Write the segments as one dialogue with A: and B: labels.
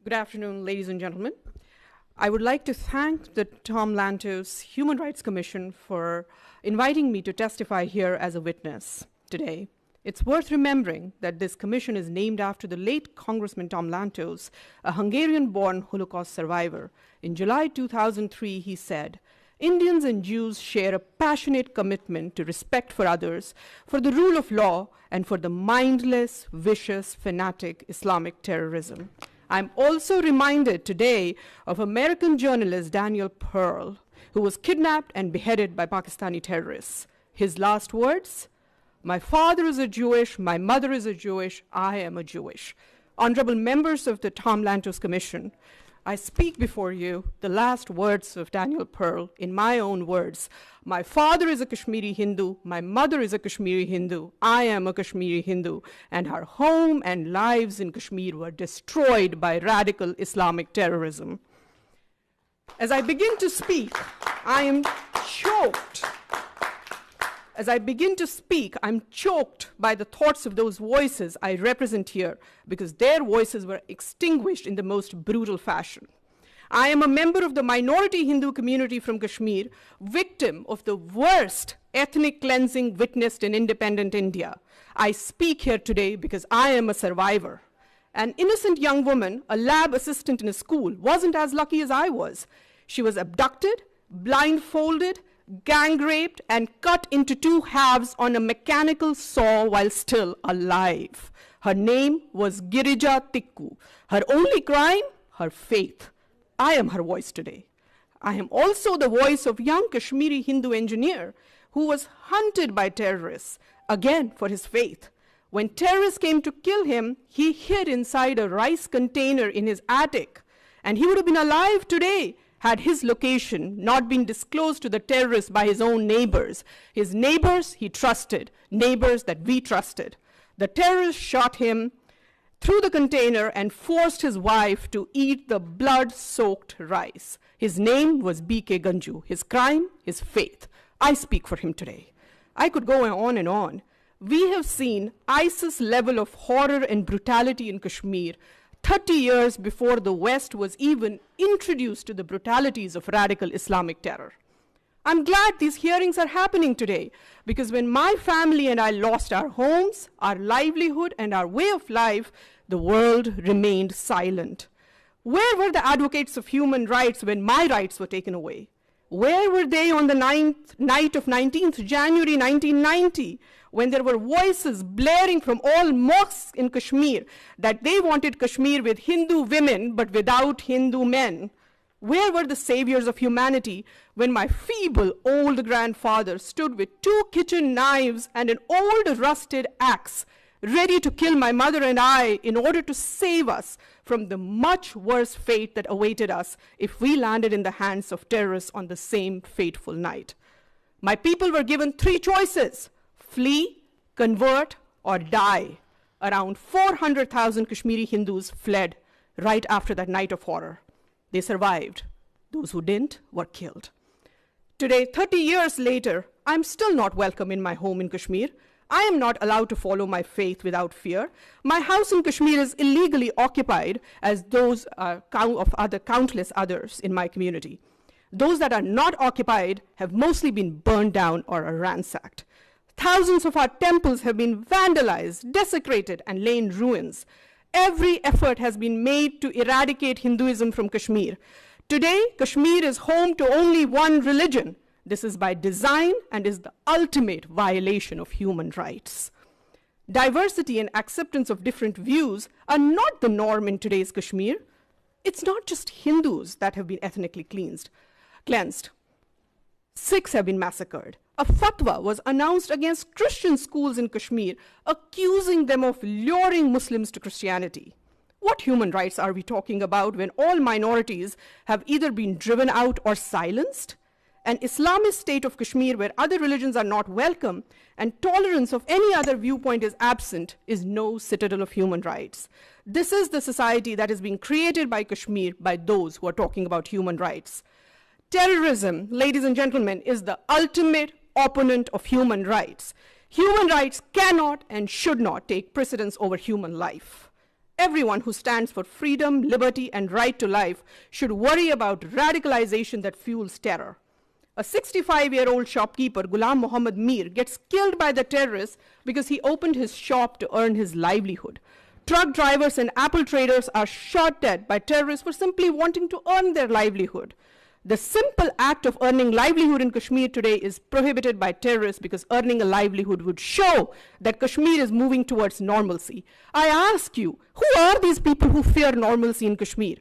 A: Good afternoon, ladies and gentlemen. I would like to thank the Tom Lantos Human Rights Commission for inviting me to testify here as a witness today. It's worth remembering that this commission is named after the late Congressman Tom Lantos, a Hungarian-born Holocaust survivor. In July 2003, he said, "Indians and Jews share a passionate commitment to respect for others, for the rule of law, and for the mindless, vicious, fanatic Islamic terrorism." I'm also reminded today of American journalist Daniel Pearl, who was kidnapped and beheaded by Pakistani terrorists. His last words, "My father is a Jewish, my mother is a Jewish, I am a Jewish." Honorable members of the Tom Lantos Commission, I speak before you the last words of Daniel Pearl in my own words. My father is a Kashmiri Hindu, my mother is a Kashmiri Hindu, I am a Kashmiri Hindu, and our home and lives in Kashmir were destroyed by radical Islamic terrorism. As I begin to speak, I am choked. As I begin to speak, I'm choked by the thoughts of those voices I represent here, because their voices were extinguished in the most brutal fashion. I am a member of the minority Hindu community from Kashmir, victim of the worst ethnic cleansing witnessed in independent India. I speak here today because I am a survivor. An innocent young woman, a lab assistant in a school, wasn't as lucky as I was. She was abducted, blindfolded, gang raped, and cut into two halves on a mechanical saw while still alive. Her name was Girija Tikku. Her only crime, her faith. I am her voice today. I am also the voice of young Kashmiri Hindu engineer who was hunted by terrorists, again for his faith. When terrorists came to kill him, he hid inside a rice container in his attic, and he would have been alive today had his location not been disclosed to the terrorists by his own neighbors. His neighbors he trusted, neighbors that we trusted. The terrorists shot him through the container and forced his wife to eat the blood-soaked rice. His name was B.K. Ganju. His crime, his faith. I speak for him today. I could go on and on. We have seen ISIS level of horror and brutality in Kashmir 30 years before the West was even introduced to the brutalities of radical Islamic terror. I'm glad these hearings are happening today, because when my family and I lost our homes, our livelihood, and our way of life, the world remained silent. Where were the advocates of human rights when my rights were taken away? Where were they on the night of 19th January 1990, when there were voices blaring from all mosques in Kashmir that they wanted Kashmir with Hindu women but without Hindu men? Where were the saviors of humanity when my feeble old grandfather stood with 2 kitchen knives and an old rusted axe, ready to kill my mother and I in order to save us from the much worse fate that awaited us if we landed in the hands of terrorists on the same fateful night? My people were given 3 choices: flee, convert, or die. Around 400,000 Kashmiri Hindus fled right after that night of horror. They survived. Those who didn't were killed. Today, 30 years later, I'm still not welcome in my home in Kashmir. I am not allowed to follow my faith without fear. My house in Kashmir is illegally occupied, as those of countless others in my community. Those that are not occupied have mostly been burned down or are ransacked. Thousands of our temples have been vandalized, desecrated, and lay in ruins. Every effort has been made to eradicate Hinduism from Kashmir. Today, Kashmir is home to only one religion. This is by design and is the ultimate violation of human rights. Diversity and acceptance of different views are not the norm in today's Kashmir. It's not just Hindus that have been ethnically cleansed. Sikhs have been massacred. A fatwa was announced against Christian schools in Kashmir, accusing them of luring Muslims to Christianity. What human rights are we talking about when all minorities have either been driven out or silenced? An Islamist state of Kashmir where other religions are not welcome and tolerance of any other viewpoint is absent is no citadel of human rights. This is the society that is being created by Kashmir by those who are talking about human rights. Terrorism, ladies and gentlemen, is the ultimate opponent of human rights. Human rights cannot and should not take precedence over human life. everyone who stands for freedom, liberty, and right to life should worry about radicalization that fuels terror. A 65-year-old shopkeeper, Ghulam Mohammed Mir, gets killed by the terrorists because he opened his shop to earn his livelihood. Truck drivers and apple traders are shot dead by terrorists for simply wanting to earn their livelihood. The simple act of earning livelihood in Kashmir today is prohibited by terrorists because earning a livelihood would show that Kashmir is moving towards normalcy. I ask you, who are these people who fear normalcy in Kashmir?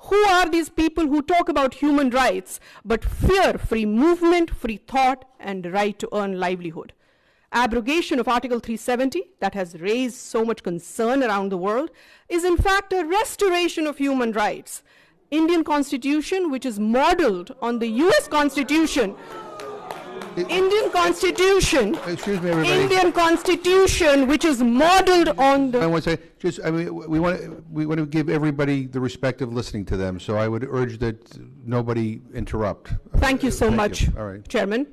A: Who are these people who talk about human rights but fear free movement, free thought, and right to earn livelihood? Abrogation of Article 370, that has raised so much concern around the world, is in fact a restoration of human rights. Indian Constitution, which is modeled on the US Constitution, Indian Constitution,
B: excuse me, everybody.
A: Indian Constitution, which is modeled on the...
B: I want to say, just, I mean, we want to give everybody the respect of listening to them, so I would urge that nobody interrupt.
A: Thank you so much,
B: All right.
A: Chairman.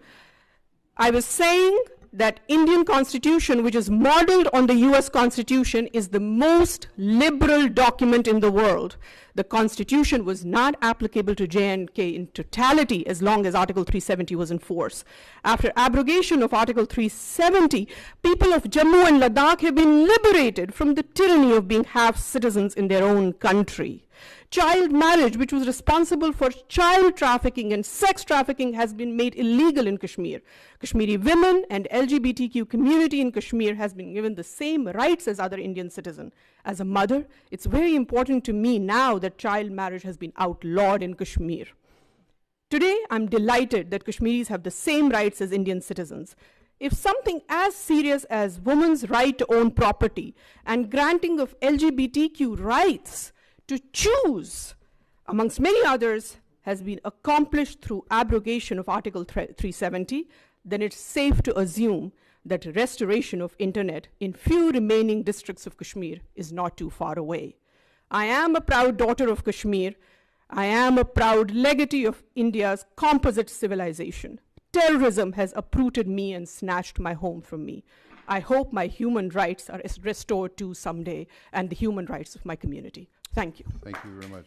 A: I was saying that Indian Constitution, which is modeled on the US Constitution, is the most liberal document in the world. The Constitution was not applicable to J&K in totality as long as Article 370 was in force. After abrogation of Article 370, people of Jammu and Ladakh have been liberated from the tyranny of being half citizens in their own country. Child marriage, which was responsible for child trafficking and sex trafficking, has been made illegal in Kashmir. Kashmiri women and LGBTQ community in Kashmir has been given the same rights as other Indian citizens. As a mother, it's very important to me now that child marriage has been outlawed in Kashmir. Today, I'm delighted that Kashmiris have the same rights as Indian citizens. If something as serious as women's right to own property and granting of LGBTQ rights to choose, amongst many others, has been accomplished through abrogation of Article 370, then it's safe to assume that restoration of internet in few remaining districts of Kashmir is not too far away. I am a proud daughter of Kashmir. I am a proud legatee of India's composite civilization. Terrorism has uprooted me and snatched my home from me. I hope my human rights are restored too someday, and the human rights of my community. Thank you.
B: Thank you very much.